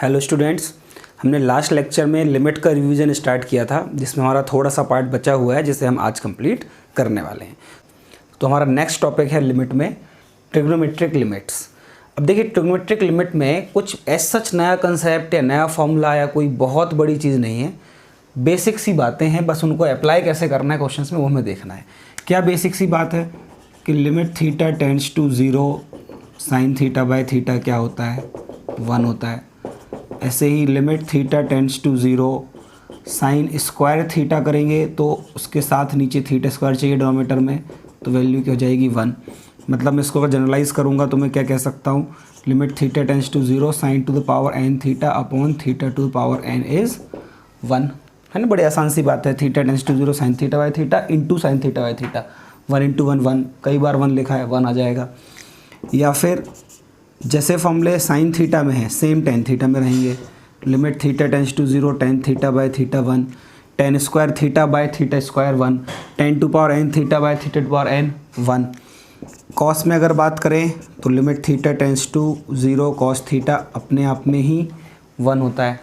Hello students, हमने last lecture में limit का रिवीजन स्टार्ट किया था जिसमें हमारा थोड़ा सा पार्ट बचा हुआ है जिसे हम आज कंप्लीट करने वाले हैं। तो हमारा नेक्स्ट टॉपिक है लिमिट में ट्रिग्नोमेट्रिक लिमिट्स। अब देखिए, ट्रिग्नोमेट्रिक लिमिट में कुछ ऐसा सच नया कंसेप्ट या नया फॉर्मूला या कोई बहुत बड़ी चीज़ नहीं है, बेसिक सी बातें हैं, बस उनको अप्लाई कैसे करना है क्वेश्चंस में वो हमें देखना है। क्या बेसिक सी बात है कि limit theta tends to 0 sine theta by theta क्या होता है, 1 होता है। ऐसे ही limit theta tends to 0 sine square theta करेंगे तो उसके साथ नीचे थीटा स्क्वायर चाहिए डिनोमिनेटर में, तो वैल्यू क्या हो जाएगी 1। मतलब मैं इसको अगर जनरलाइज करूँगा तो मैं क्या कह सकता हूँ, limit theta tends to 0 sine to the power n theta upon theta to the power n is 1, है ना। बड़ी आसान सी बात है। Theta tends to 0 sine theta by theta into sine theta by theta, 1 into 1 1, कई बार 1 लिखा है 1 आ जाएगा। या फिर जैसे फॉर्मूले साइन थीटा में है सेम टेन थीटा में रहेंगे। Limit theta tends to 0 tan theta by theta 1, tan square theta by theta square 1, tan to power n theta by theta to power n 1। Cos में अगर बात करें तो limit theta tends to 0 cos theta अपने आप में ही 1 होता है,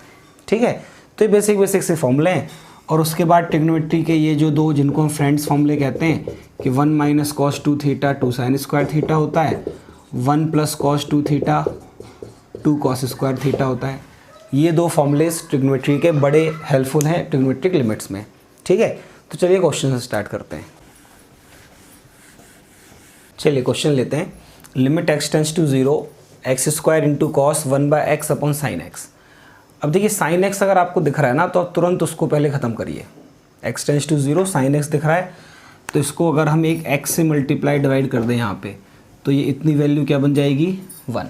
ठीक है। तो ये बेसिक से फॉर्मूले हैं। और उसके बाद ट्रिग्नोमेट्री के ये जो दो जिनको हम फ्रेंड्स फॉर्मूले कहते हैं कि 1 minus cos 2 theta 2 sine square theta होता है, 1 plus cos 2 theta 2 cos square theta होता है। ये दो फॉर्मूलेस ट्रिग्नोमेट्री के बड़े हेल्पफुल हैं ट्रिग्नोमेट्रिक लिमिट्स में, ठीक है। तो चलिए क्वेश्चन से स्टार्ट करते हैं। चलिए क्वेश्चन लेते हैं। Limit x tends to 0 x square into cos 1 by x upon sine x. अब देखिए, साइन एक्स अगर आपको दिख रहा है ना तो आप तुरंत उसको पहले ख़त्म करिए। X tends to 0 sine x दिख रहा है तो इसको अगर हम एक एक्स से मल्टीप्लाई डिवाइड कर दें यहाँ पे, तो ये इतनी वैल्यू क्या बन जाएगी 1।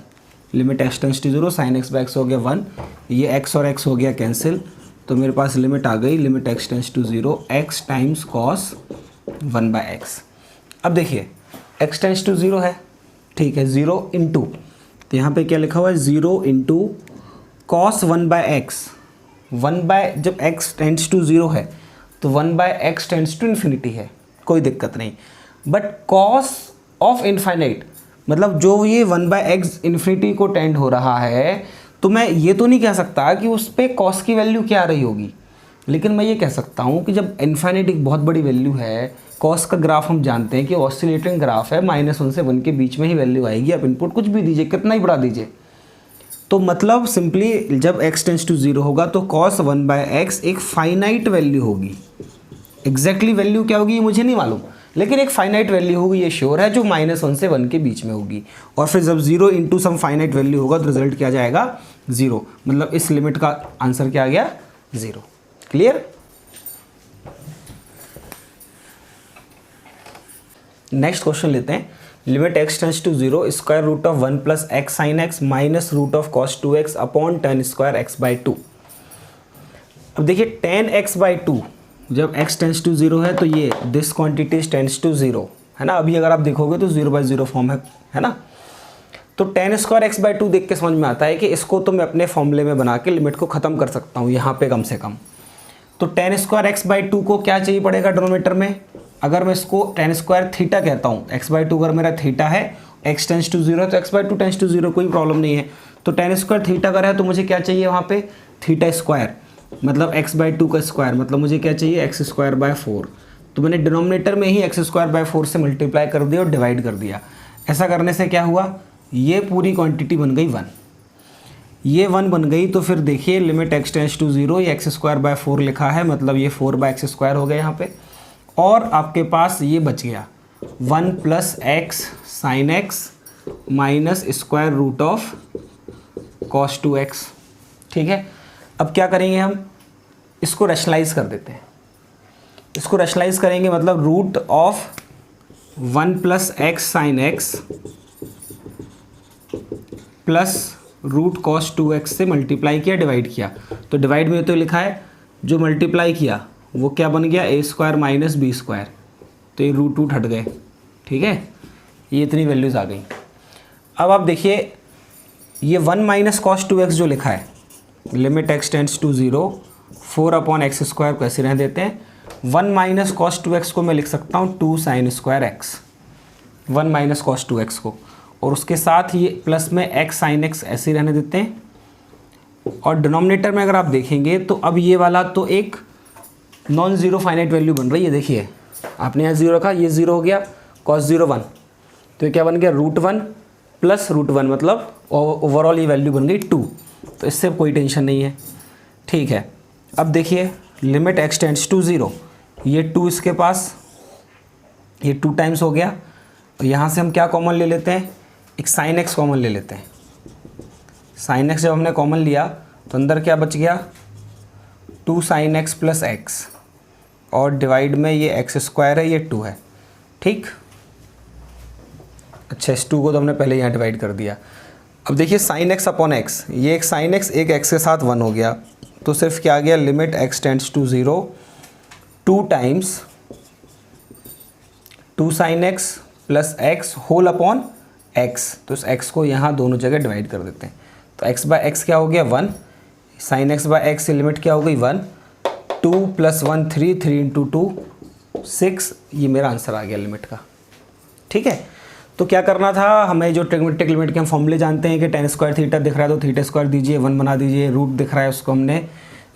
Limit x tends to 0 sine x by x हो गया 1, ये एक्स और एक्स हो गया कैंसिल, तो मेरे पास लिमिट आ गई limit x tends to 0 x times cos 1 by x. अब देखिए एक्स टेंड्स टू 0 है, ठीक है, 0 इंटू, तो यहाँ पे क्या लिखा हुआ है 0 into cos 1 by x. 1 by, जब एक्स टेंड्स टू 0 है तो 1 by x tends to infinity है, कोई दिक्कत नहीं। बट कॉस ऑफ इन्फाइनाइट, मतलब जो ये 1 बाय एक्स इन्फिनिटी को टेंड हो रहा है, तो मैं ये तो नहीं कह सकता कि उस पर कॉस की वैल्यू क्या आ रही होगी, लेकिन मैं ये कह सकता हूँ कि जब इन्फाइनाइट एक बहुत बड़ी वैल्यू है, कॉस का ग्राफ हम जानते हैं कि ऑसिलेटिंग ग्राफ है, -1 से 1 के बीच में ही वैल्यू आएगी। आप इनपुट कुछ भी दीजिए, कितना ही बढ़ा दीजिए, तो मतलब सिंपली जब x टेंड्स टू 0 होगा तो cos 1 बाय एक्स एक फाइनाइट वैल्यू होगी। एग्जैक्टली वैल्यू क्या होगी ये मुझे नहीं मालूम, लेकिन एक फाइनाइट वैल्यू होगी, ये श्योर है, जो -1 से 1 के बीच में होगी। और फिर जब 0 इंटू सम फाइनाइट वैल्यू होगा तो रिजल्ट क्या जाएगा 0। मतलब इस लिमिट का आंसर क्या आ गया 0। क्लियर। नेक्स्ट क्वेश्चन लेते हैं। Limit x tends to 0 square root of 1 plus x sine x minus root of cos 2x upon tan square x by 2। अब देखिए टेन एक्स बाई 2, जब x टेंड्स टू 0 है तो ये दिस क्वांटिटी टेंड्स टू 0, है ना। अभी अगर आप देखोगे तो 0/0 फॉर्म है ना। तो टेन स्क्वायर एक्स बाई 2 देख के समझ में आता है कि इसको तो मैं अपने फॉर्मूले में बना के लिमिट को ख़त्म कर सकता हूँ यहाँ पे कम से कम। तो टेन स्क्वायर एक्स बाई 2 को क्या चाहिए पड़ेगा डिनोमिनेटर में, अगर मैं इसको टेन स्क्वायर थीटा कहता हूँ, एक्स बाई 2 अगर मेरा थीटा है, एक्स टेंड्स टू 0 तो एक्स बाई 2 टेंड्स टू 0, कोई प्रॉब्लम नहीं है। तो टेन स्क्वायर थीटा का है तो मुझे क्या चाहिए वहाँ पे थीटा स्क्वायर, मतलब एक्स बाई 2 का स्क्वायर, मतलब मुझे क्या चाहिए एक्स स्क्वायर बाय 4। तो मैंने डिनोमिनेटर में ही एक्स स्क्वायर बाय 4 से मल्टीप्लाई कर दिया और डिवाइड कर दिया। ऐसा करने से क्या हुआ, ये पूरी क्वान्टिटी बन गई 1, ये 1 बन गई। तो फिर देखिए लिमिट एक्स टेंड्स टू 0, ये एक्स स्क्वायर बाय 4 लिखा है, मतलब ये 4 बाय एक्स स्क्वायर हो गया यहाँ पे। और आपके पास ये बच गया 1 plus x sine x minus square root of cos 2x, ठीक है। अब क्या करेंगे हम, इसको रैशनलाइज कर देते हैं। इसको रैशनलाइज करेंगे मतलब root of 1 plus x sine x plus root cos 2x से मल्टीप्लाई किया डिवाइड किया, तो डिवाइड में तो लिखा है, जो मल्टीप्लाई किया वो क्या बन गया a square minus b square, तो ये रूट हट गए, ठीक है। ये इतनी वैल्यूज़ आ गई। अब आप देखिए ये 1 माइनस कॉस 2x जो लिखा है, limit x tends to 0 4 upon x square को ऐसे रह देते हैं। 1 माइनस कॉस 2x को मैं लिख सकता हूँ 2 sine square x, 1 minus cos 2x को, और उसके साथ ये प्लस में एक्स साइन एक्स ऐसे रहने देते हैं। और डिनोमिनेटर में अगर आप देखेंगे तो अब ये वाला तो एक नॉन ज़ीरो फाइनाइट वैल्यू बन रही है। देखिए आपने यहाँ 0 रखा, ये 0 हो गया, cos 0 1, तो ये क्या बन गया √1 प्लस √1, मतलब ओवरऑल ये वैल्यू बन गई 2। तो इससे कोई टेंशन नहीं है, ठीक है। अब देखिए लिमिट x टेंड्स टू 0, ये 2 इसके पास, ये 2 टाइम्स हो गया। और यहाँ से हम क्या कॉमन ले लेते हैं, एक sin x कॉमन ले लेते हैं। sin x जब हमने कॉमन लिया तो अंदर क्या बच गया 2 sin x प्लस x, और डिवाइड में ये x² है, ये 2 है, ठीक। अच्छा इस 2 को तो हमने पहले यहाँ डिवाइड कर दिया। अब देखिए sin x अपॉन x, ये एक sin x एक x के साथ 1 हो गया, तो सिर्फ क्या आ गया limit x tends to 0 2 times 2 sin x plus x whole upon x। तो इस x को यहाँ दोनों जगह डिवाइड कर देते हैं, तो x बाय x क्या हो गया 1, sin x बाय x से लिमिट क्या हो गई 1, 2 + 1 3, 3 × 2 6, ये मेरा आंसर आ गया लिमिट का, ठीक है। तो क्या करना था हमें, जो ट्रिग्नोमेट्रिक लिमिट के हम फॉर्मूले जानते हैं कि tan² थीटा दिख रहा है तो θ² दीजिए, 1 बना दीजिए, रूट दिख रहा है उसको हमने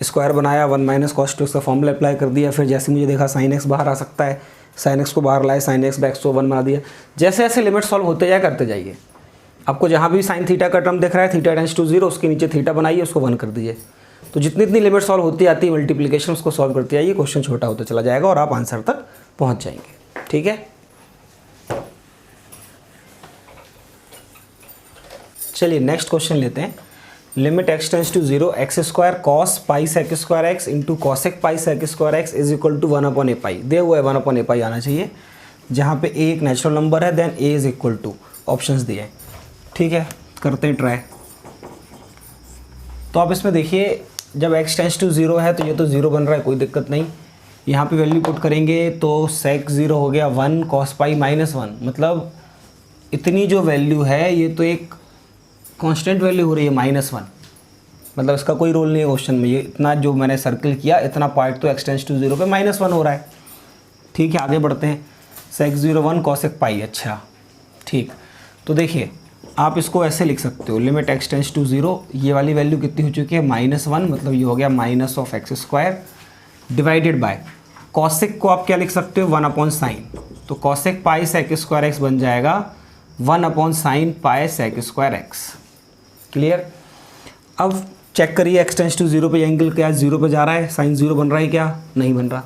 स्क्वायर बनाया, 1 - cos 2 का फॉर्मूला अप्लाई कर दिया। फिर जैसे मुझे देखा sin x बाहर आ सकता है, sin x को बाहर लाए, sin x बाय x को 1 बना दिया। जैसे जैसे लिमिट सॉल्व होते जाए करते जाइए, आपको जहाँ भी sin थीटा का टर्म दिख रहा है θ टेंड्स टू 0, उसके नीचे थीटा बनाइए, उसको 1 कर दीजिए। तो जितनी इतनी लिमिट सॉल्व होती आती है मल्टीप्लिकेशन, उसको सॉल्व करते आइए, क्वेश्चन छोटा होता चला जाएगा और आप आंसर तक पहुँच जाएंगे, ठीक है। चलिए नेक्स्ट क्वेश्चन लेते हैं। Limit x tends to 0 x² cos pi sec² x into cosec pi sec² x is equal to 1/a pi. दे हुआ है 1/a पाई आना चाहिए, जहाँ पे a एक नेचुरल नंबर है, then a is equal to options दिए हैं, ठीक है। करते हैं ट्राई। तो आप इसमें देखिए जब x टेंड्स टू 0 है तो ये तो 0 बन रहा है, कोई दिक्कत नहीं। यहाँ पे वैल्यू पुट करेंगे तो sec 0 हो गया 1, cos पाई -1, मतलब इतनी जो वैल्यू है ये तो एक कांस्टेंट वैल्यू हो रही है -1, मतलब इसका कोई रोल नहीं है क्वेश्चन में। ये इतना जो मैंने सर्कल किया इतना पार्ट तो x टेंड्स टू 0 पे -1 हो रहा है, ठीक है। आगे बढ़ते हैं, sec 0 1 cosec पाई, अच्छा ठीक। तो देखिए आप इसको ऐसे लिख सकते हो, लिमिट x टेंड्स टू 0, ये वाली वैल्यू कितनी हो चुकी है -1, मतलब ये हो गया -(x²) डिवाइडेड बाय cosec को आप क्या लिख सकते हो 1/sin, तो cosec पाई sec² x बन जाएगा 1/sin पाई sec² x। क्लियर। अब चेक करिए x टेंड्स टू 0 पे एंगल क्या 0 पे जा रहा है, sin 0 बन रहा है क्या, नहीं बन रहा।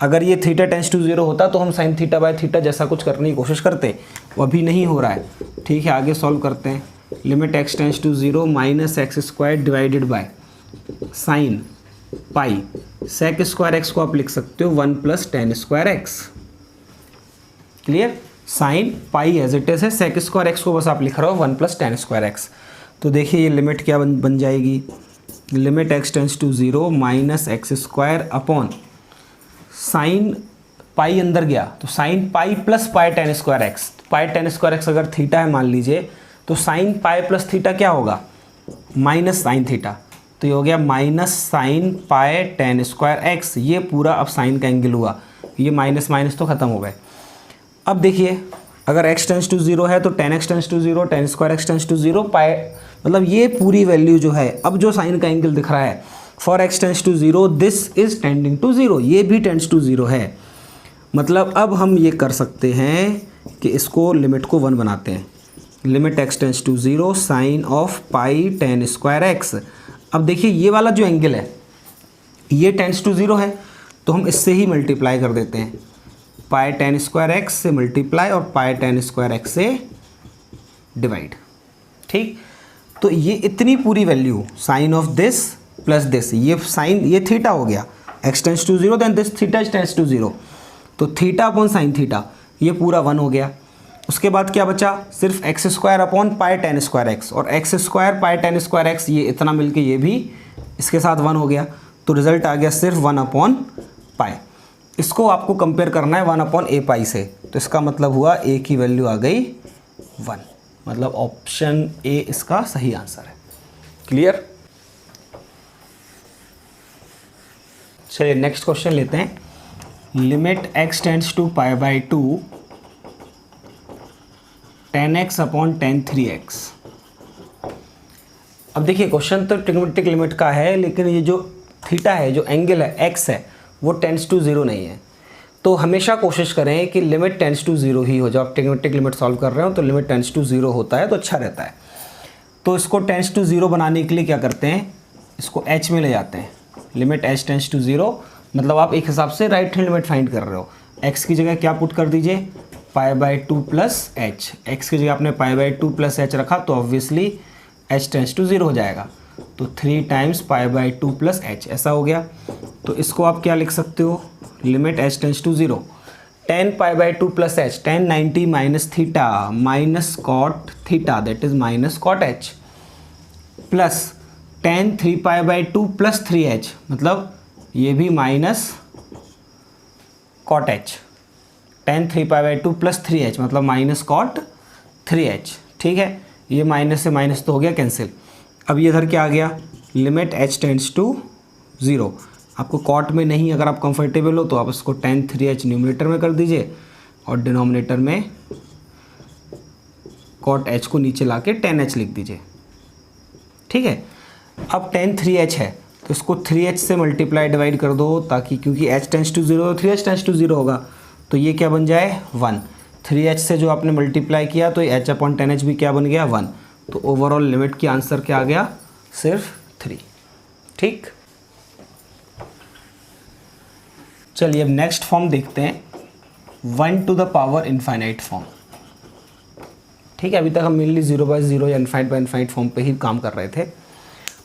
अगर ये θ टेंड्स टू 0 होता तो हम sin θ बाय θ जैसा कुछ करने की कोशिश करते, वो अभी नहीं हो रहा है, ठीक है। आगे सॉल्व करते हैं। Limit x tends to 0 -x² divided by sin pi sec² x को आप लिख सकते हो 1 + tan² x। Clear. sin pi as it is है, sec² x को बस आप लिख रहे हो 1 + tan² x। तो देखिए ये लिमिट क्या बन जाएगी, limit x tends to 0 -x² अपॉन sin पाई अंदर गया तो sin pi plus pi tan² x। Pi tan² x अगर थीटा है मान लीजिए, तो sin पाई प्लस थीटा क्या होगा -sin थीटा, तो ये हो गया -sin पाई tan² x। ये पूरा अब साइन का एंगल हुआ, ये माइनस माइनस तो ख़त्म हो गए। अब देखिए अगर x टेंड्स टू 0 है तो tan x tends to 0, tan² x tends to 0, pi, मतलब ये पूरी वैल्यू जो है, अब जो साइन का एंगल दिख रहा है for x tends to 0 this is tending to 0, ये भी टेंड्स टू 0 है। मतलब अब हम ये कर सकते हैं कि इसको लिमिट को 1 बनाते हैं। Limit x tends to 0 sine of pi tan² x। अब देखिए ये वाला जो एंगल है ये टेंड्स टू 0 है, तो हम इससे ही मल्टीप्लाई कर देते हैं, पाई tan² x से मल्टीप्लाई और पाई tan² x से डिवाइड, ठीक। तो ये इतनी पूरी value sine of this plus this, ये साइन ये थीटा हो गया, x tends to 0 then this theta tends to 0, तो थीटा अपॉन साइन थीटा ये पूरा 1 हो गया। उसके बाद क्या बचा, सिर्फ x² upon pi tan² x, और x² पाई tan² x ये इतना मिलके ये भी इसके साथ 1 हो गया, तो रिजल्ट आ गया सिर्फ 1/पाई। इसको आपको कंपेयर करना है 1/a पाई से, तो इसका मतलब हुआ a की वैल्यू आ गई 1, मतलब ऑप्शन ए इसका सही आंसर है। क्लियर। चलिए नेक्स्ट क्वेश्चन लेते हैं। Limit x tends to π/2 tan x upon tan 3x। अब देखिए क्वेश्चन तो ट्रिग्नोमेट्रिक लिमिट का है, लेकिन ये जो थीटा है, जो एंगल है एक्स है, वो टेंड्स टू जीरो नहीं है। तो हमेशा कोशिश करें कि लिमिट टेंड्स टू जीरो ही हो। जब आप ट्रिग्नोमेट्रिक लिमिट सॉल्व कर रहे हो तो लिमिट टेंड्स टू जीरो होता है तो अच्छा रहता है। तो इसको टेंड्स टू जीरो बनाने के लिए क्या करते हैं, इसको एच में ले जाते हैं। Limit H tends to zero मतलब आप एक हिसाब से राइट हैंड लिमिट फाइंड कर रहे हो। एक्स की जगह क्या पुट कर दीजिए, π/2 प्लस एच। एक्स की जगह आपने π/2 प्लस एच रखा तो obviously h tends to zero हो जाएगा। तो 3 टाइम्स π/2 प्लस एच ऐसा हो गया। तो इसको आप क्या लिख सकते हो, limit H tends to zero, tan π/2 plus H, tan 90 minus theta minus cot theta that is minus cot H, plus tan 3π/2 plus 3h मतलब ये भी minus cot H, tan 3π/2 plus 3h मतलब माइनस कॉट 3h। ठीक है, ये minus से minus तो हो गया कैंसिल। अब ये इधर क्या आ गया, limit h tends to zero. आपको कॉट में नहीं, अगर आप कंफर्टेबल हो तो आप इसको tan 3h न्यूमरेटर में कर दीजिए और डिनोमिनेटर में कॉट h को नीचे ला के tan h लिख दीजिए। ठीक है, अब tan 3h है तो इसको 3h से मल्टीप्लाई डिवाइड कर दो, ताकि क्योंकि h tends to zero 3h tends to zero होगा तो ये क्या बन जाए 1। 3h से जो आपने मल्टीप्लाई किया तो h अपॉन 10h भी क्या बन गया 1। तो ओवरऑल लिमिट की आंसर क्या आ गया, सिर्फ 3। ठीक, चलिए अब नेक्स्ट फॉर्म देखते हैं, 1 to the power infinite form. ठीक है, अभी तक हम मेनली 0/0 या इनफाइनाइट बाय इनफाइनाइट फॉर्म पे ही काम कर रहे थे।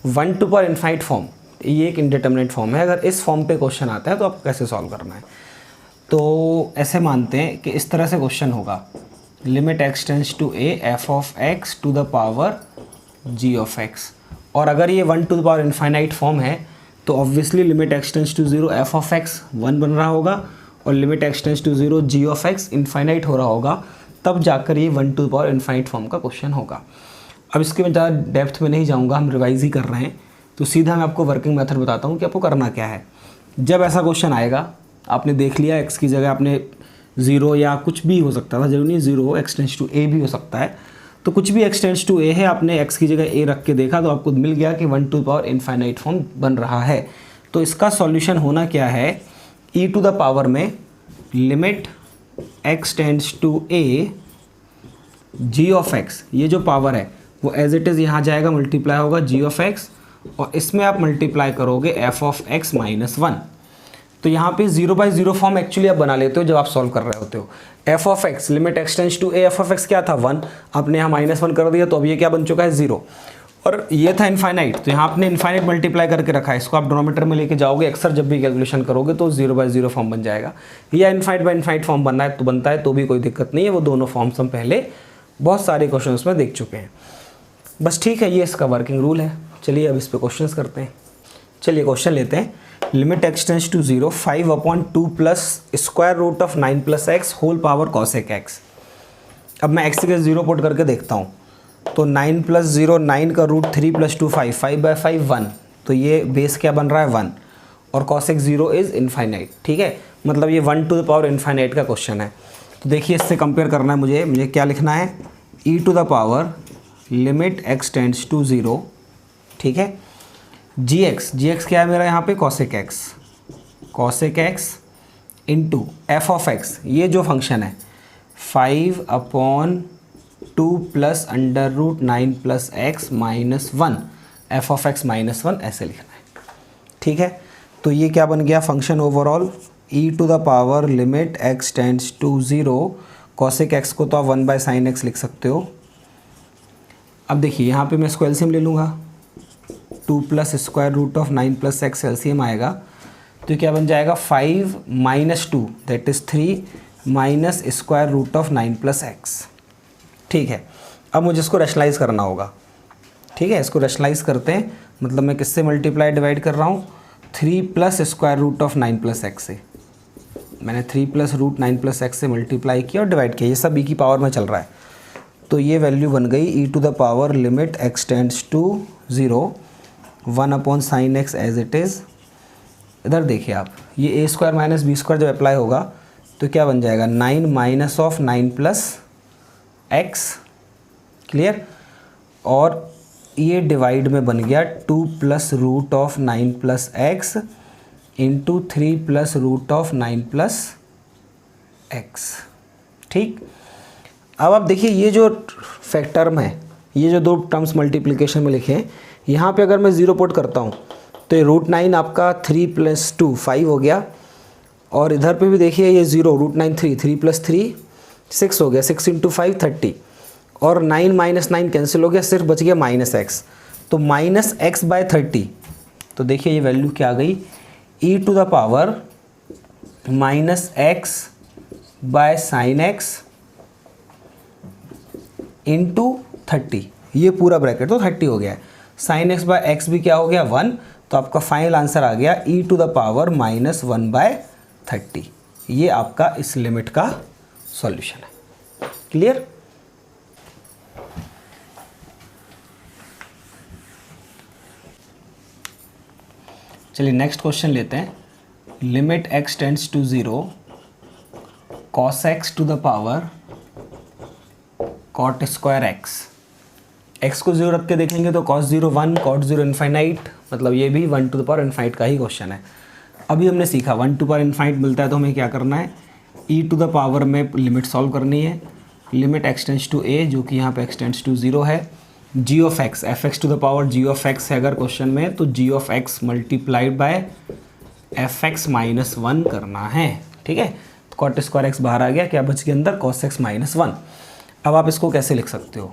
1 टू पावर इनफाइनाइट फॉर्म ये एक इंडिटरमिनेट फॉर्म है। अगर इस फॉर्म पे क्वेश्चन आता है तो आपको कैसे सॉल्व करना है, तो ऐसे मानते हैं कि इस तरह से क्वेश्चन होगा, limit x tends to a f of x to the power g of x। और अगर ये 1 to the power infinite form है तो obviously limit x tends to 0 f of x 1 बन रहा होगा और limit x tends to 0 g of x infinite हो रहा होगा, तब जाकर ये 1 to the power infinite form का क्वेश्चन होगा। अब इसके मैं ज़्यादा डेप्थ में नहीं जाऊँगा, हम रिवाइज ही कर रहे हैं, तो सीधा मैं आपको वर्किंग मेथड बताता हूँ कि आपको करना क्या है। जब ऐसा क्वेश्चन आएगा, आपने देख लिया x की जगह आपने 0 या कुछ भी हो सकता था, जरूरी नहीं 0 x टेंड्स टू a भी हो सकता है, तो कुछ भी x टेंड्स टू a है, आपने x की जगह a रख के देखा तो आपको मिल गया कि 1 टू पावर इनफाइनाइट फॉर्म बन रहा है। तो इसका सॉल्यूशन होना क्या है, e टू द पावर में limit x tends to a g of x, ये जो पावर है वो एज इट इज़ यहाँ जाएगा, मल्टीप्लाई होगा g ऑफ x और इसमें आप मल्टीप्लाई करोगे f ऑफ x माइनस 1। तो यहाँ पे 0/0 फॉर्म एक्चुअली आप बना लेते हो जब आप सॉल्व कर रहे होते हो। f of x limit x tends to a, f of x क्या था 1, आपने यहाँ -1 कर दिया तो अब ये क्या बन चुका है 0, और ये था इनफाइनाइट तो यहाँ आपने इनफाइनाइट मल्टीप्लाई करके रखा है, इसको आप डिनोमिनेटर में लेके जाओगे, अक्सर जब भी कैलकुलेशन करोगे तो 0/0 फॉर्म बन जाएगा। या इनफाइनाइट बाय इनफाइनाइट फॉर्म बनना है तो बनता है, तो भी कोई दिक्कत नहीं है, वो दोनों फॉर्म्स हम पहले बहुत सारे क्वेश्चन में देख चुके हैं। बस ठीक है, ये इसका वर्किंग रूल है। चलिए अब इस पर क्वेश्चन करते हैं। चलिए क्वेश्चन लेते हैं, limit x tends to 0 5/2 plus square root of 9 plus x whole power cosec x। अब मैं x के 0 पुट करके देखता हूँ, तो 9 प्लस 0 9 का रूट 3 प्लस 2 5, 5/5 1, तो ये बेस क्या बन रहा है 1 और कॉसेक 0 इज़ इनफाइनाइट। ठीक है, मतलब ये 1 टू द पावर इनफाइनाइट का क्वेश्चन है। तो देखिए इससे कंपेयर करना है मुझे क्या लिखना है, e to the power limit x tends to 0, ठीक है, gx क्या है मेरा यहाँ पे cosec x into f of x, ये जो फंक्शन है 5/2 plus √9 plus x minus 1, f of x minus 1 ऐसे लिखना है। ठीक है, तो ये क्या बन गया function overall, e to the power limit x tends to 0, cosec x को तो आप 1/sin x लिख सकते हो। अब देखिए यहाँ पे मैं इसको एलसीएम ले लूँगा, 2 plus square root of 9 plus x LCM आएगा, तो क्या बन जाएगा 5 minus 2 that is 3 minus square root of 9 plus x. ठीक है, अब मुझे इसको रैशनलाइज करना होगा। ठीक है, इसको रैशनलाइज करते हैं, मतलब मैं किससे मल्टीप्लाई डिवाइड कर रहा हूँ, 3 plus square root of 9 plus x से। मैंने 3 प्लस रूट 9 प्लस एक्स से मल्टीप्लाई किया और डिवाइड किया, ये सब e की पावर में चल रहा है, तो ये वैल्यू बन गई e to the power limit x tends to 0 1/sin x as it is. इधर देखिए आप, ये a square minus b square जब अप्लाई होगा तो क्या बन जाएगा 9 minus of 9 plus x, clear, और ये डिवाइड में बन गया 2 plus root of 9 plus x into 3 plus root of 9 plus x. ठीक, अब आप देखिए ये जो फैक्टर्म है, ये जो दो टर्म्स मल्टीप्लिकेशन में लिखे हैं, यहाँ पे अगर मैं ज़ीरो पुट करता हूँ तो ये रूट 9 आपका 3 प्लस 2 5 हो गया, और इधर पे भी देखिए ये ज़ीरो रूट 9 3 प्लस 3 6 हो गया, 6 इंटू 5 30, और 9 माइनस 9 कैंसिल हो गया, सिर्फ बच गया माइनस एक्स। तो माइनस एक्स बाय 30, तो देखिए ये वैल्यू क्या आ गई, E to the power minus X by sine X into 30, ये पूरा ब्रैकेट तो 30 हो गया है। साइन एक्स बाय एक्स भी क्या हो गया 1, तो आपका फाइनल आंसर आ गया E to the power minus 1 by 30। ये आपका इस लिमिट का सॉल्यूशन है। क्लियर? चलिए नेक्स्ट क्वेश्चन लेते हैं। Limit x tends to 0 cos x to the पावर cot स्क्वायर x को 0 रख के देखेंगे तो cos 0 1, cot 0 इनफाइनाइट, मतलब ये भी 1 टू द पावर इनफाइनाइट का ही क्वेश्चन है। अभी हमने सीखा 1 टू पावर इनफाइनाइट मिलता है तो हमें क्या करना है, e टू द पावर में लिमिट सॉल्व करनी है। Limit x tends to a, जो कि यहाँ पे x टेंड्स टू 0 है, g of x, fx to the power g of x है अगर क्वेश्चन में, तो g of x multiplied by fx minus 1 करना है। ठीक है, तो कॉट स्क्वायर x बाहर आ गया, क्या बच गया अंदर, cos x माइनस 1। अब आप इसको कैसे लिख सकते हो,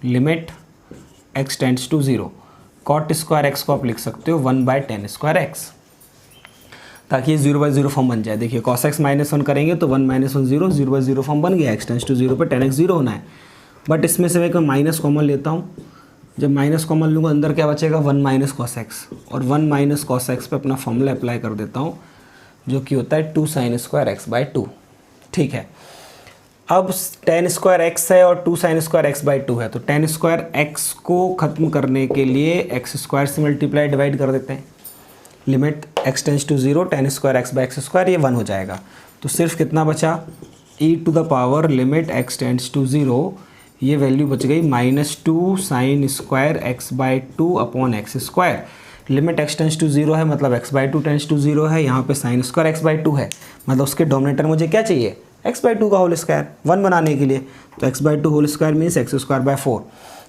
limit x tends to 0 cot square x को आप लिख सकते हो 1 बाय टेन स्क्वायर x, ताकि ये 0 बाई 0 फॉर्म बन जाए। देखिए cos x माइनस 1 करेंगे तो 1 माइनस 1 0, 0 बाई 0 फॉर्म बन गया, x टेंड्स टू 0 पर tan x 0 होना है। बट इसमें से मैं माइनस कॉमन लेता हूँ, जब माइनस कॉमन लूँगा अंदर क्या बचेगा 1 माइनस कॉस एक्स, और 1 माइनस कॉस एक्स पे अपना फॉर्मूला अप्लाई कर देता हूँ जो कि होता है 2 साइन स्क्वायर एक्स बाई 2। ठीक है, अब tan स्क्वायर एक्स है और 2 साइन स्क्वायर एक्स बाई 2 है, तो tan स्क्वायर एक्स को ख़त्म करने के लिए एक्स स्क्वायर से मल्टीप्लाई डिवाइड कर देते हैं। Limit x tends to 0 tan square x by x square, ये 1 हो जाएगा। तो सिर्फ कितना बचा, e to the power limit x tends to 0, ये वैल्यू बच गई -2 sine square x by 2 upon x square. Limit x tends to 0 है, मतलब x बाई 2 टेंड्स टू 0 है, यहाँ पे साइन स्क्वायर एक्स बाई 2 है, मतलब उसके डोमिनेटर मुझे क्या चाहिए, x बाई 2 का होल स्क्वायर 1 बनाने के लिए, तो x by 2 whole square means x square by 4।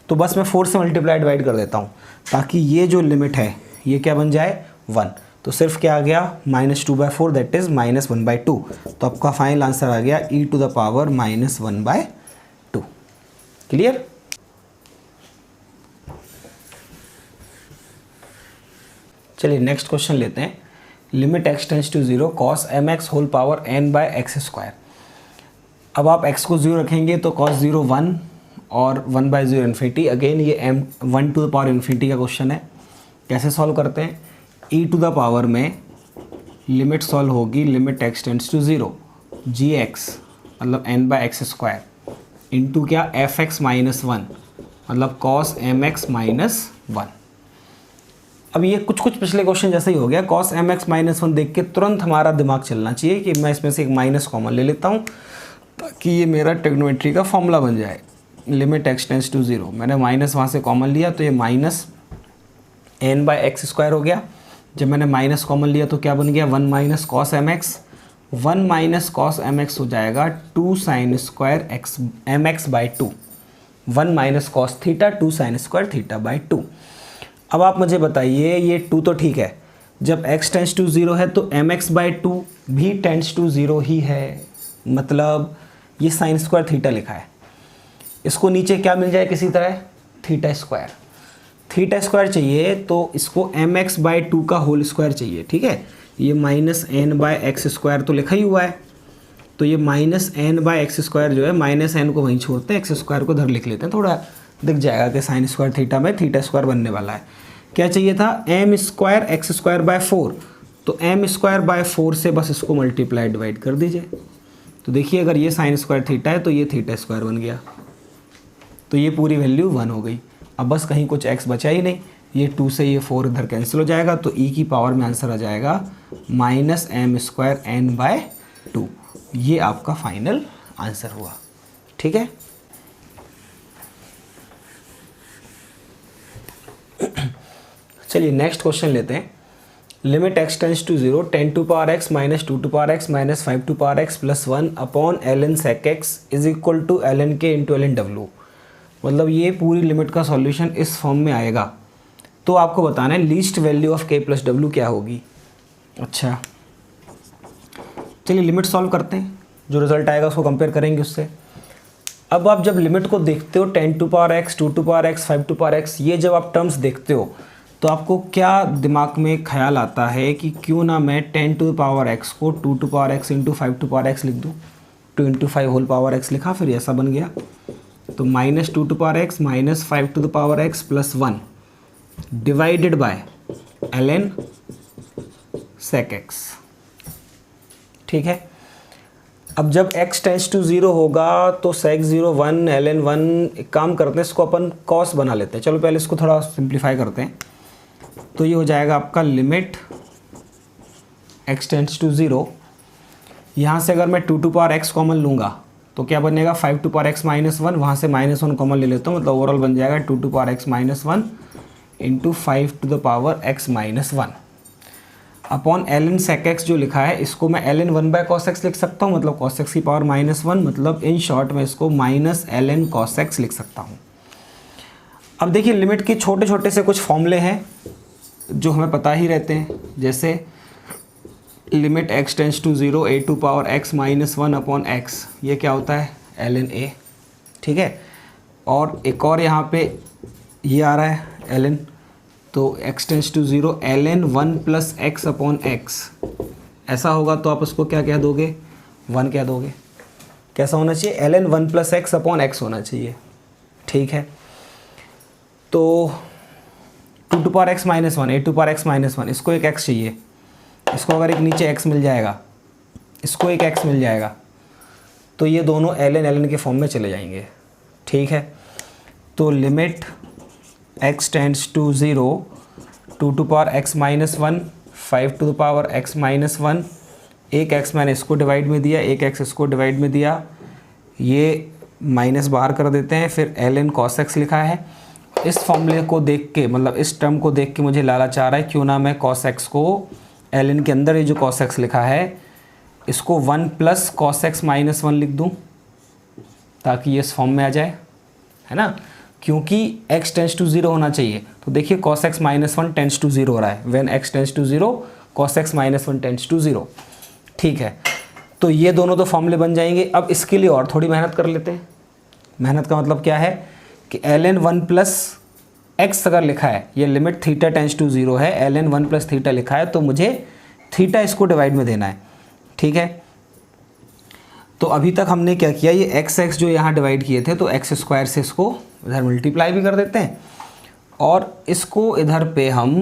तो बस मैं 4 से मल्टीप्लाई डिवाइड कर देता हूँ ताकि ये जो लिमिट है ये क्या बन जाए 1। तो सिर्फ क्या आ गया -2 बाई 4, दैट इज़ -1 बाई 2। तो आपका फाइनल आंसर आ गया e to the power -1 by 2। Clear? चलिए नेक्स्ट क्वेश्चन लेते हैं। Limit x tends to 0 cos mx whole power n by x square. अब आप x को 0 रखेंगे तो cos 0 1 और 1 बाई 0 इन्फिनिटी। अगेन ये m 1 to the power infinity का क्वेश्चन है। कैसे सॉल्व करते हैं, e टू द पावर में लिमिट सॉल्व होगी limit x tends to 0 gx मतलब n by x square into क्या fx माइनस 1 मतलब cos mx माइनस 1। अब ये कुछ पिछले क्वेश्चन जैसा ही हो गया। cos mx माइनस 1 देख के तुरंत हमारा दिमाग चलना चाहिए कि मैं इसमें से एक माइनस कॉमन ले लेता हूँ ताकि ये मेरा ट्रिग्नोमेट्री का फॉर्मूला बन जाए। लिमिट x टेंड्स टू 0, मैंने माइनस वहाँ से कॉमन लिया तो ये minus n by x square हो गया। जब मैंने माइनस कॉमन लिया तो क्या बन गया 1 minus cos m x, 1 minus cos m x हो जाएगा 2 sine square x m x by 2, 1 minus cos theta 2 sine square theta by 2। अब आप मुझे बताइए ये 2 तो ठीक है, जब x टेंड्स टू 0 है तो एम एक्स बाई 2 भी टेंड्स टू 0 ही है, मतलब ये साइन स्क्वायर थीटा लिखा है। इसको नीचे क्या मिल जाए किसी तरह थीटा स्क्वायर, थीटा स्क्वायर चाहिए तो इसको एम एक्स बाई 2 का होल स्क्वायर चाहिए। ठीक है, ये minus n by x square तो लिखा ही हुआ है, तो ये minus n by x square जो है माइनस एन को वहीं छोड़ते हैं, एक्स स्क्वायर को इधर लिख लेते हैं, थोड़ा दिख जाएगा कि साइन स्क्वायर थीटा में थीटा स्क्वायर बनने वाला है। क्या चाहिए था m square x square by 4, तो एम स्क्वायर बाय 4 से बस इसको मल्टीप्लाई डिवाइड कर दीजिए। तो देखिए अगर ये साइन स्क्वायर थीटा है तो ये थीटा स्क्वायर बन गया, तो ये पूरी वैल्यू 1 हो गई। अब बस कहीं कुछ x बचा ही नहीं, ये 2 से ये 4 इधर कैंसिल हो जाएगा, तो e की पावर में आंसर आ जाएगा minus m square n by 2। ये आपका फाइनल आंसर हुआ। ठीक है, चलिए नेक्स्ट क्वेश्चन लेते हैं। Limit x tends to 0 10 to power x minus 2 to power x minus 5 to power x plus 1 upon ln sec x is equal to ln k into ln w। मतलब ये पूरी limit का solution इस form में आएगा। तो आपको बताना है least value of k plus w क्या होगी। अच्छा चलिए लिमिट सॉल्व करते हैं, जो रिजल्ट आएगा उसको कंपेयर करेंगे उससे। अब आप जब लिमिट को देखते हो 10 to power x 2 to power x 5 to power x, ये जब आप टर्म्स देखते हो तो आपको क्या दिमाग में ख्याल आता है कि क्यों ना मैं 10 टू पावर x को 2 to power x into 5 to power x लिख दूँ। 2 इंटू 5 होल पावर x लिखा, फिर ऐसा बन गया। तो minus 2 to power x minus 5 to the power x plus 1 divided by ln sec x। ठीक है, अब जब x टेंस टू 0 होगा तो sec 0 1 ln 1, एक काम करते हैं इसको अपन cos बना लेते हैं। चलो पहले इसको थोड़ा सिंप्लीफाई करते हैं। तो ये हो जाएगा आपका लिमिट x टेंस टू 0। यहाँ से अगर मैं 2 टू पावर x कॉमन लूँगा तो क्या बनेगा 5 टू पावर x माइनस 1, वहाँ से माइनस 1 कॉमन ले लेता हूँ, मतलब ओवरऑल बन जाएगा 2 to power x minus 1 into 5 to the power x minus 1 upon ln sec x जो लिखा है इसको मैं ln 1 बाय cos x लिख सकता हूँ, मतलब cos x की पावर माइनस 1, मतलब इन शॉर्ट में इसको माइनस ln cos x लिख सकता हूँ। अब देखिए लिमिट के छोटे छोटे से कुछ फॉर्मूले हैं जो हमें पता ही रहते हैं, जैसे limit x tends to 0 a to power x minus 1 upon x, ये क्या होता है ln a। ठीक है, और एक और यहाँ पे ये आ रहा है ln, तो x tends to 0 ln 1 plus x upon x, ऐसा होगा तो आप उसको क्या कह दोगे 1 कह दोगे। कैसा होना चाहिए ln 1 plus x upon x होना चाहिए। ठीक है, तो 2 to power x minus 1 a to power x minus 1, इसको एक x चाहिए, इसको अगर एक नीचे x मिल जाएगा, इसको एक x मिल जाएगा, तो ये दोनों ln के फॉर्म में चले जाएंगे। ठीक है, तो limit x tends to 0 2 to power x minus 1 5 to the power x minus 1, एक x मैंने इसको डिवाइड में दिया, एक x इसको डिवाइड में दिया, ये माइनस बाहर कर देते हैं, फिर ln cos x लिखा है। इस फॉर्मूले को देख के, मतलब इस टर्म को देख के मुझे लालच आ रहा है, क्यों ना मैं cos x को ln के अंदर ये जो cos x लिखा है इसको 1 प्लस cos x माइनस 1 लिख दूँ ताकि ये इस फॉर्म में आ जाए, है ना, क्योंकि x टेंस टू 0 होना चाहिए। तो देखिए cos x minus 1 tends to 0 हो रहा है, when x tends to 0 cos x minus 1 tends to 0। ठीक है, तो ये दोनों तो फॉर्मूले बन जाएंगे। अब इसके लिए और थोड़ी मेहनत कर लेते हैं। मेहनत का मतलब क्या है कि ln 1 प्लस एक्स अगर लिखा है, ये लिमिट थीटा टेंस टू 0 है, ln 1 प्लस थीटा लिखा है, तो मुझे थीटा इसको डिवाइड में देना है। ठीक है, तो अभी तक हमने क्या किया, ये x जो यहाँ डिवाइड किए थे तो x स्क्वायर से इसको इधर मल्टीप्लाई भी कर देते हैं, और इसको इधर पे हम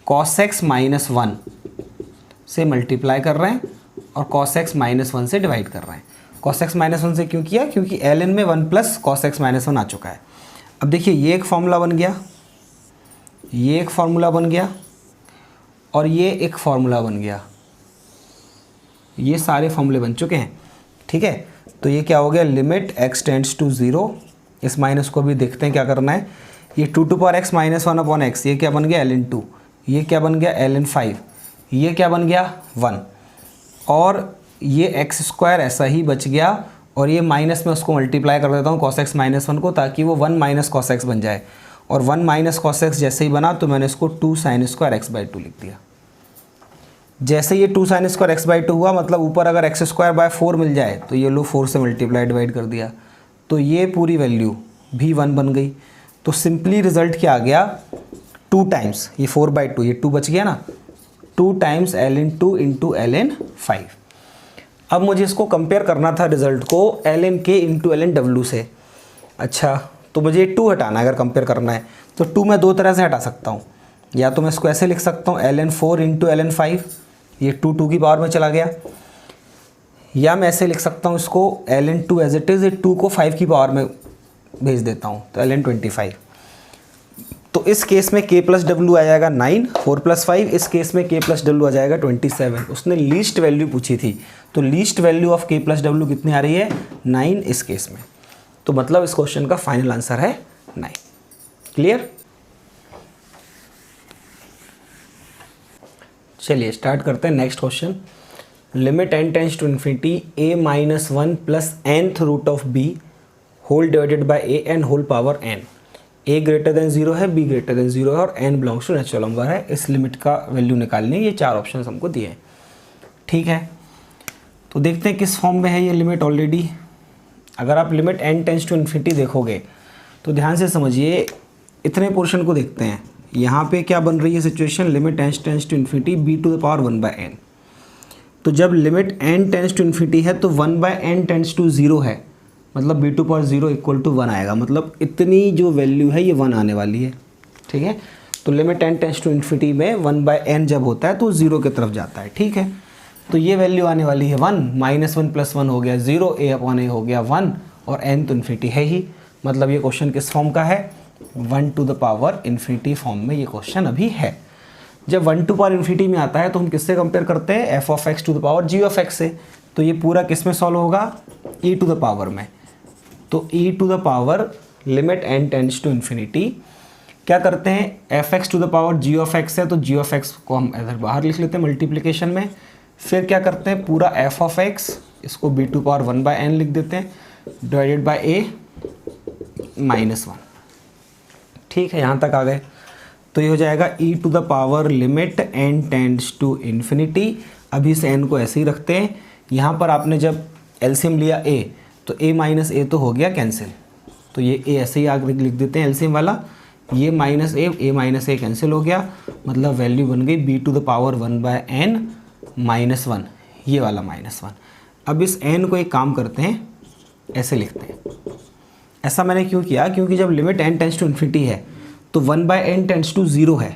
cos x माइनस 1 से मल्टीप्लाई कर रहे हैं और cos x माइनस 1 से डिवाइड कर रहे हैं। cos x माइनस 1 से क्यों किया, क्योंकि ln में 1 प्लस cos x माइनस 1 आ चुका है। अब देखिए ये एक फार्मूला बन गया, ये एक फार्मूला बन गया, और ये एक फार्मूला बन गया, ये सारे फॉर्मूले बन चुके हैं। ठीक है, तो ये क्या हो गया, लिमिट x टेंड्स टू 0, इस माइनस को भी देखते हैं क्या करना है। ये 2 to power x minus 1 upon x, ये क्या बन गया ln 2, ये क्या बन गया ln 5, ये क्या बन गया 1, और ये x स्क्वायर ऐसा ही बच गया, और ये माइनस में उसको मल्टीप्लाई कर देता हूँ cos x माइनस 1 को, ताकि वो 1 माइनस cos x बन जाए, और 1 माइनस cos x जैसे ही बना तो मैंने इसको 2 साइन स्क्वायर x बाई 2 लिख दिया। जैसे ये 2 साइन स्क्वायर x बाई 2 हुआ, मतलब ऊपर अगर x स्क्वायर बाय 4 मिल जाए तो ये लो 4 से मल्टीप्लाई डिवाइड कर दिया, तो ये पूरी वैल्यू भी 1 बन गई। तो सिंपली रिजल्ट क्या आ गया, 2 टाइम्स ये 4 बाई 2, ये 2 बच गया ना, 2 टाइम्स ln 2 इंटू ln 5। अब मुझे इसको कंपेयर करना था रिजल्ट को ln k into ln w से। अच्छा, तो मुझे 2 हटाना है, अगर कंपेयर करना है तो 2 मैं 2 तरह से हटा सकता हूँ। या तो मैं इसको ऐसे लिख सकता हूँ ln 4 इंटू ln 5, ये 2 2 की पावर में चला गया, या मैं ऐसे लिख सकता हूँ इसको ln 2 एज इट इज़, 2 को 5 की पावर में भेज देता हूँ तो ln 25। तो इस केस में k प्लस डब्ल्यू आ जाएगा 9, 4 प्लस 5, इस केस में k प्लस डब्ल्यू आ जाएगा 27। उसने लीस्ट वैल्यू पूछी थी, तो least value of k plus W कितनी आ रही है 9 इस केस में। तो मतलब इस क्वेश्चन का फाइनल आंसर है 9। क्लियर। चलिए स्टार्ट करते हैं next question. Limit n tends to infinity a minus one plus nth root of b whole divided by a n whole power n। a greater than 0 है, b greater than 0 है और n belongs to natural number है। इस लिमिट का value निकालनी है। ये 4 ऑप्शन हमको दिए हैं, ठीक है। तो देखते हैं किस फॉर्म में है ये लिमिट ऑलरेडी। अगर आप limit n tends to infinity देखोगे तो ध्यान से समझिए, इतने पोर्शन को देखते हैं। यहाँ पे क्या बन रही है situation, limit n tends to infinity b to the power 1/n। तो जब limit n tends to infinity है तो 1/n टेंस टू 0 है, मतलब b to power 0 equal to 1 आएगा। मतलब इतनी जो वैल्यू है ये 1 आने वाली है, ठीक है। तो limit n tends to infinity में 1/n जब होता है तो 0 की तरफ जाता है, ठीक है। तो ये वैल्यू आने वाली है 1, -1 + 1 हो गया 0, a/a हो गया 1 और n तो इन्फिनिटी है ही। मतलब ये क्वेश्चन किस फॉर्म का है, 1 to the power infinity form में ये क्वेश्चन अभी है। जब 1 टू पावर इन्फिनिटी में आता है तो हम किससे कंपेयर करते हैं, f(x) to the power g(x) से। तो ये पूरा किस में सॉल्व होगा, e टू द पावर में। तो e to the power limit n tends to infinity क्या करते हैं, f(x) to the power g(x) है तो g(x) को हम इधर बाहर लिख लेते हैं मल्टीप्लिकेशन में। फिर क्या करते हैं, पूरा f(x) इसको b टू पावर 1/n लिख देते हैं डिवाइडेड बाई a -1, ठीक है। यहाँ तक आ गए। तो ये हो जाएगा e to the power limit n tends to infinity. अभी इस n को ऐसे ही रखते हैं। यहाँ पर आपने जब एलसीएम लिया a तो a माइनस a तो हो गया कैंसिल, तो ये a ऐसे ही आगे लिख देते हैं एलसीएम वाला। ये minus a minus a cancel हो गया, मतलब वैल्यू बन गई b to the power 1/n -1, ये वाला -1। अब इस n को एक काम करते हैं, ऐसे लिखते हैं। ऐसा मैंने क्यों किया, क्योंकि जब limit n tends to infinity है तो 1/n टेंड्स टू 0 है।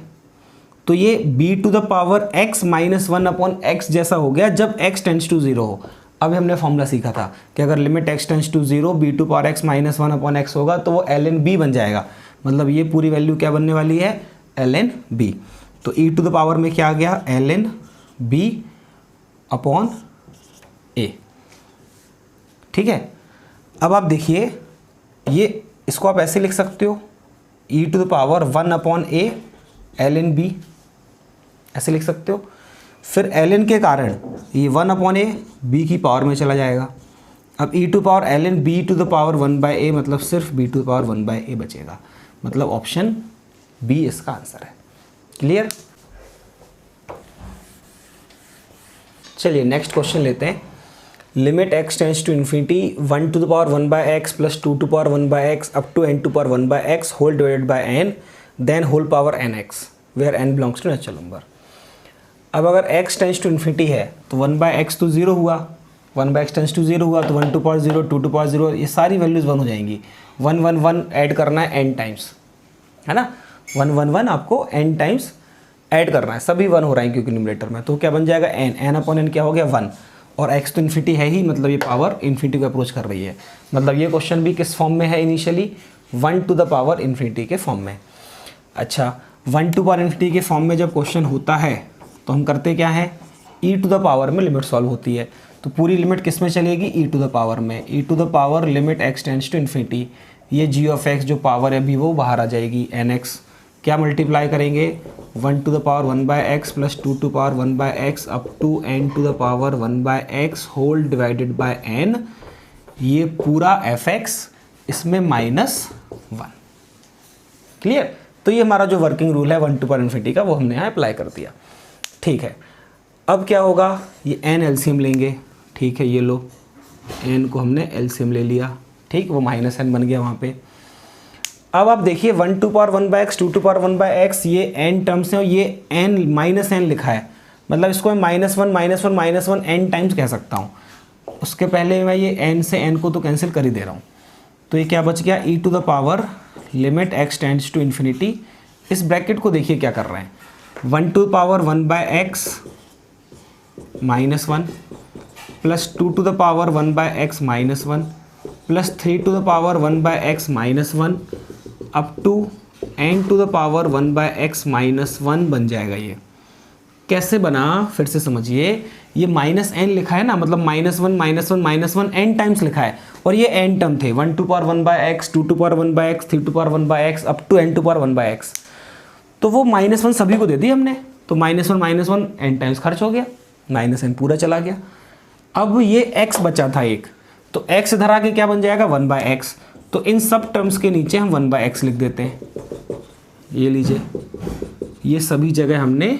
तो ये b to the power x -1/x जैसा हो गया जब x टेंड्स टू 0 हो। अभी हमने फॉर्मूला सीखा था कि अगर limit x tends to 0 b to power x -1/x होगा तो वो ln b बन जाएगा। मतलब ये पूरी वैल्यू क्या बनने वाली है, ln b। तो e टू द पावर में क्या आ गया, ln b/a, ठीक है। अब आप देखिए, ये इसको आप ऐसे लिख सकते हो, e to the power 1/a ln b, ऐसे लिख सकते हो। फिर ln के कारण ये 1/a b की पावर में चला जाएगा। अब e to power ln b to the power 1/a मतलब सिर्फ b to the power 1/a बचेगा। मतलब ऑप्शन b इसका आंसर है। क्लियर। चलिए नेक्स्ट क्वेश्चन लेते हैं। Limit x tends to infinity 1 to the power 1/x plus 2 to power 1/x up to n to power 1/x whole divided by n then whole power nx where n belongs to natural number. अब अगर x tends to infinity है तो 1/x तो 0 हुआ, 1/x tends to 0 हुआ तो 1 to power 0, 2 to power 0, ये सारी वैल्यूज़ 1 हो जाएंगी। 1 1 1 ऐड करना है n टाइम्स, है ना। 1 1 1 आपको n टाइम्स ऐड करना है, सभी 1 हो रहा है क्योंकि न्यूमरेटर में। तो क्या बन जाएगा, n/n क्या हो गया 1, और x तो इन्फिनिटी है ही, मतलब ये पावर इन्फिनिटी को अप्रोच कर रही है। मतलब ये क्वेश्चन भी किस फॉर्म में है, initially 1 to the power infinity के फॉर्म में। अच्छा, 1 टू पावर इन्फिनिटी के फॉर्म में जब क्वेश्चन होता है तो हम करते क्या है, e टू द पावर में लिमिट सॉल्व होती है। तो पूरी लिमिट किस में चलेगी, e टू द पावर में। e to the power limit x tends to infinity, ये g(x) जो पावर है अभी वो बाहर आ जाएगी, nx क्या मल्टीप्लाई करेंगे, 1 to the power 1/x plus 2 to power 1/x up to n to the power 1/x whole divided by n, ये पूरा fx इसमें -1। क्लियर। तो ये हमारा जो वर्किंग रूल है 1 टू पावर इन्फिनिटी का वो हमने यहाँ अप्लाई कर दिया, ठीक है। अब क्या होगा, ये n एलसीएम लेंगे, ठीक है। ये लो n को हमने एलसीएम ले लिया, ठीक, वो -n बन गया वहाँ पे। अब आप देखिए 1 to power 1/x 2 to power 1/x ये n टर्म्स हैं और ये n -n लिखा है, मतलब इसको मैं -1 -1 -1 n टाइम्स कह सकता हूँ। उसके पहले मैं ये n से n को तो कैंसिल कर ही दे रहा हूँ। तो ये क्या बच गया, e to the power limit x tends to infinity. इस ब्रैकेट को देखिए क्या कर रहे हैं, 1 to power 1/x -1 plus 2 to the power 1/x -1 plus 3 to the power 1/x -1 up to n to the power 1/x -1 बन जाएगा। ये कैसे बना, फिर से समझिए, ये -n लिखा है ना, मतलब -1 -1 -1 n टाइम्स लिखा है और ये n टर्म थे, 1 to power 1/x 2 to power 1/x 3 to power 1/x up to n to power 1/x। तो वो -1 सभी को दे दी हमने, तो -1 n टाइम्स खर्च हो गया, -n पूरा चला गया। अब ये x बचा था एक, तो x इधर आके क्या बन जाएगा 1/x। तो इन सब टर्म्स के नीचे हम 1/x लिख देते हैं। ये लीजिए, ये सभी जगह हमने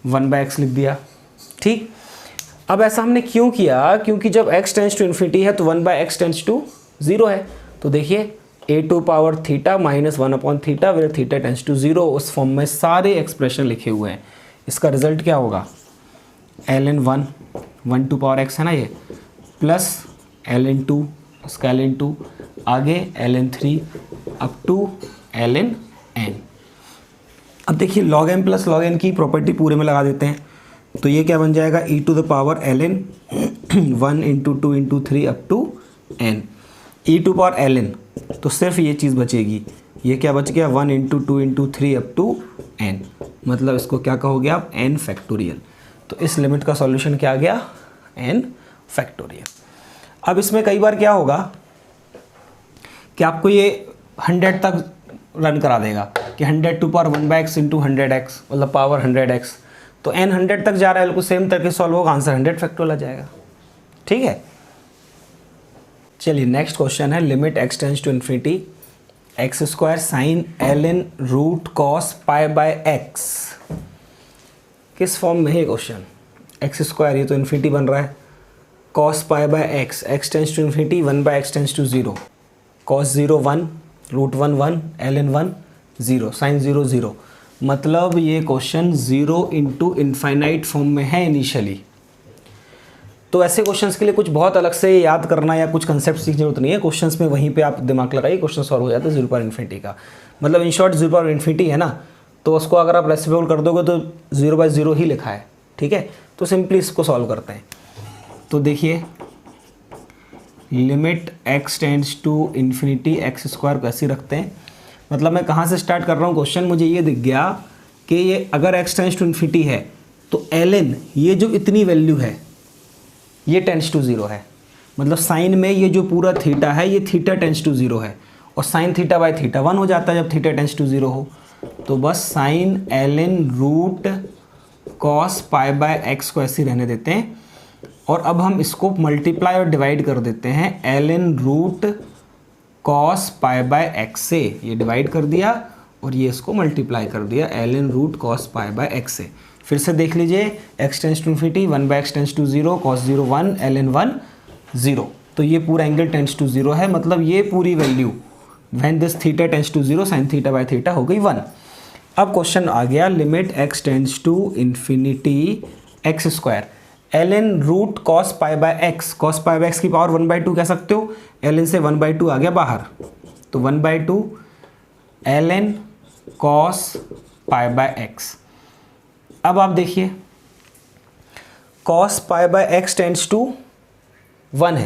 1/x लिख दिया। ठीक, अब ऐसा हमने क्यों किया? क्योंकि जब x टेंस टू इन्फिनिटी है तो 1/x टेंस टू 0 है। तो देखिए a2 पावर थीटा माइनस 1/थीटा वेयर थीटा टेंस टू 0, उस फॉर्म में सारे एक्सप्रेशन लिखे हुए हैं। इसका रिजल्ट क्या होगा? ln 1 टू पावर x है ना ये, प्लस ln 2, इसका ln 2 आगे ln 3 up to ln n। अब देखिए log m plus log n की प्रॉपर्टी पूरे में लगा देते हैं, तो ये क्या बन जाएगा e to the power ln 1 into 2 into 3 up to n, e to power ln, तो सिर्फ ये चीज़ बचेगी। ये क्या बच गया 1 into 2 into 3 up to n, मतलब इसको क्या कहोगे आप? n factorial. तो इस लिमिट का सॉल्यूशन क्या आ गया? n factorial. अब इसमें कई बार क्या होगा कि आपको ये 100 तक रन करा देगा कि 100 to power 1/x into 100x, मतलब पावर 100x, तो n 100 तक जा रहा है, बिल्कुल सेम तरीके से सॉल्व होगा, आंसर 100 फैक्टोरियल आ जाएगा। ठीक है, चलिए नेक्स्ट क्वेश्चन है limit x tends to infinity x² sine ln root cos pi bye x। किस फॉर्म में है क्वेश्चन? x², ये तो इन्फिनिटी बन रहा है, cos pi bye x tends to infinity 1/x tends to 0, cos 0 1, root 1 1, ln 1 0, sine 0 0, मतलब ये क्वेश्चन 0 इंटू इन्फाइनाइट फॉर्म में है इनिशियली। तो ऐसे क्वेश्चंस के लिए कुछ बहुत अलग से याद करना या कुछ कंसेप्ट सीखने की जरूरत नहीं है, क्वेश्चंस में वहीं पे आप दिमाग लगाइए, क्वेश्चन सॉल्व हो जाता है 0 पावर इन्फिनिटी का। मतलब इन शॉर्ट 0 पावर इन्फिनिटी है ना, तो उसको अगर आप रेसिप्रोकल कर दोगे तो 0/0 ही लिखा है। ठीक है, तो सिंपली इसको सॉल्व करते हैं। तो देखिए limit x tends to infinity x² को ऐसे रखते हैं। मतलब मैं कहाँ से स्टार्ट कर रहा हूँ क्वेश्चन, मुझे ये दिख गया कि ये अगर x टेंड्स टू इन्फिनिटी है तो ln ये जो इतनी वैल्यू है ये टेंड्स टू 0 है, मतलब साइन में ये जो पूरा थीटा है ये थीटा टेंड्स टू 0 है, और साइन थीटा बाय थीटा 1 हो जाता है जब थीटा टेंड्स टू 0 हो। तो बस sine ln root cos pi bye x को ऐसे रहने देते हैं, और अब हम इसको मल्टीप्लाई और डिवाइड कर देते हैं ln root cos pi bye x से, ये डिवाइड कर दिया और ये इसको मल्टीप्लाई कर दिया ln root cos pi bye x से। फिर से देख लीजिए x tends to infinity 1/x tends to 0, cos 0 1, ln 1 0, तो ये पूरा एंगल टेंस टू 0 है, मतलब ये पूरी value when this theta tends to 0 sine theta by theta हो गई 1। अब क्वेश्चन आ गया limit x tends to infinity x² ln root cos pi bye x, cos pi bye x की पावर 1/2 कह सकते हो, ln से 1/2 आ गया बाहर, तो 1/2 ln cos pi bye x। अब आप देखिए cos pi bye x tends to 1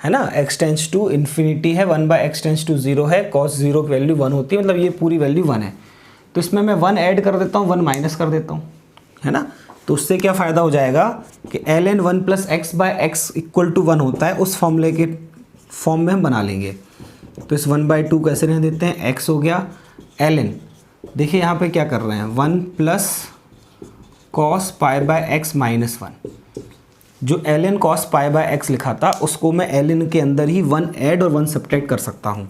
है ना, x टेंड्स टू इन्फिनिटी है, 1/x टेंड्स टू 0 है, cos 0 की वैल्यू 1 होती है, मतलब ये पूरी वैल्यू 1 है। तो इसमें मैं 1 ऐड कर देता हूँ, 1 माइनस कर देता हूँ, है ना। तो उससे क्या फ़ायदा हो जाएगा कि ln 1 plus x by x equal to 1 होता है, उस फॉर्मूले के फॉर्म में हम बना लेंगे। तो इस 1/2 कैसे रहने देते हैं, x हो गया ln, देखिए यहाँ पे क्या कर रहे हैं 1 plus cos pi bye x minus 1, जो ln cos pi bye x लिखा था उसको मैं ln के अंदर ही 1 ऐड और 1 सब्ट्रैक्ट कर सकता हूँ।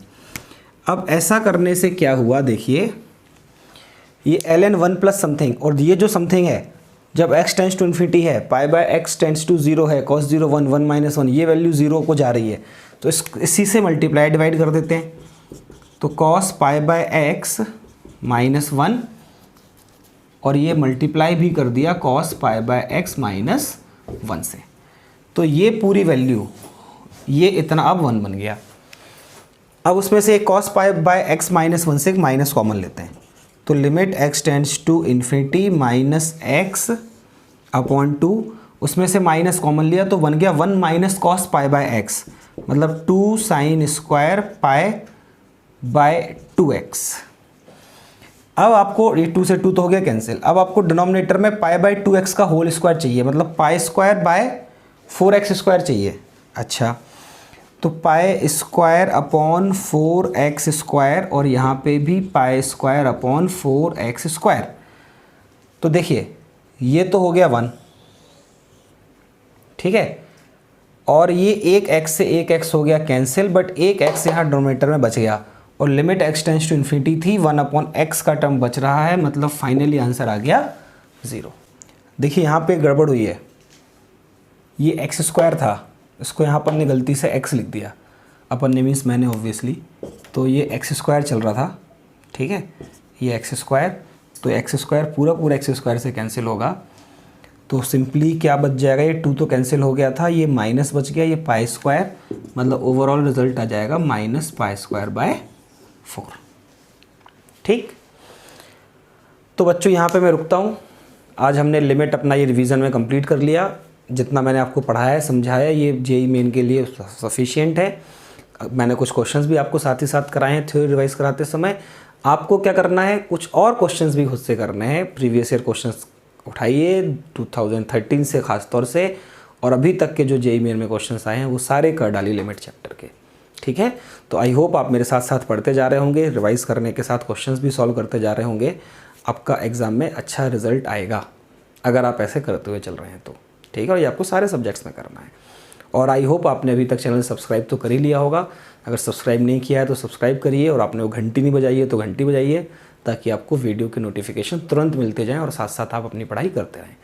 अब ऐसा करने से क्या हुआ, देखिए ये ln 1 प्लस समथिंग, और ये जो समथिंग है जब x टेंस टू इन्फिनिटी है, pi bye x tends to 0 है, cos 0 1, 1 माइनस 1, ये वैल्यू 0 को जा रही है, तो इसी से मल्टीप्लाई डिवाइड कर देते हैं। तो cos पाई बाय x माइनस 1, और ये मल्टीप्लाई भी कर दिया cos पाई बाय x माइनस 1 से, तो ये पूरी वैल्यू ये इतना अब 1 बन गया। अब उसमें से cos पाई बाय x माइनस 1 से एक माइनस कॉमन लेते हैं, तो limit x tends to infinity minus x upon 2, उसमें से माइनस कॉमन लिया तो बन गया 1 minus cos pi bye x, मतलब 2 sine square pi by 2x। अब आपको ये 2 से 2 तो हो गया कैंसिल, अब आपको डिनोमिनेटर में पाई बाय 2x का होल स्क्वायर चाहिए, मतलब pi square by 4x square चाहिए। अच्छा, तो pi square upon 4x square और यहाँ पे भी pi square upon 4x square. तो देखिए ये तो हो गया 1, ठीक है, और ये एक x से एक x हो गया कैंसिल, बट एक x यहाँ डिनोमिनेटर में बच गया और limit x tends to infinity थी, 1/x का टर्म बच रहा है, मतलब फाइनली आंसर आ गया 0। देखिए यहाँ पे गड़बड़ हुई है, ये x स्क्वायर था, इसको यहाँ पर ने गलती से x लिख दिया, अपन ने मीन्स मैंने ऑब्वियसली, तो ये x स्क्वायर चल रहा था, ठीक है, ये x स्क्वायर, तो x स्क्वायर पूरा x स्क्वायर से कैंसिल होगा, तो सिंपली क्या बच जाएगा, ये 2 तो कैंसिल हो गया था, ये माइनस बच गया, ये पाई स्क्वायर, मतलब ओवरऑल रिजल्ट आ जाएगा माइनस पाई स्क्वायर बाय 4। ठीक, तो बच्चों यहाँ पे मैं रुकता हूँ। आज हमने लिमिट अपना ये रिवीजन में कंप्लीट कर लिया। जितना मैंने आपको पढ़ाया समझाया ये जेईई मेन के लिए सफिशिएंट है। मैंने कुछ क्वेश्चंस भी आपको साथ ही साथ कराए हैं थ्योरी रिवाइज कराते समय। आपको क्या करना है, कुछ और क्वेश्चंस भी खुद से करने हैं। प्रीवियस ईयर क्वेश्चंस उठाइए 2013 से ख़ास तौर से, और अभी तक के जो जेईई मेन में क्वेश्चंस आए हैं वो सारे कर डालिए लिमिट चैप्टर के। ठीक है, तो आई होप आप मेरे साथ साथ पढ़ते जा रहे होंगे, रिवाइज करने के साथ क्वेश्चंस भी सॉल्व करते जा रहे होंगे। आपका एग्ज़ाम में अच्छा रिजल्ट आएगा अगर आप ऐसे करते हुए चल रहे हैं तो। ठीक है, और ये आपको सारे सब्जेक्ट्स में करना है। और आई होप आपने अभी तक चैनल सब्सक्राइब तो कर ही लिया होगा। अगर सब्सक्राइब नहीं किया है तो सब्सक्राइब करिए, और आपने वो घंटी नहीं बजाई है तो घंटी बजाइए, ताकि आपको वीडियो के नोटिफिकेशन तुरंत मिलते जाएँ और साथ साथ आप अपनी पढ़ाई करते रहें।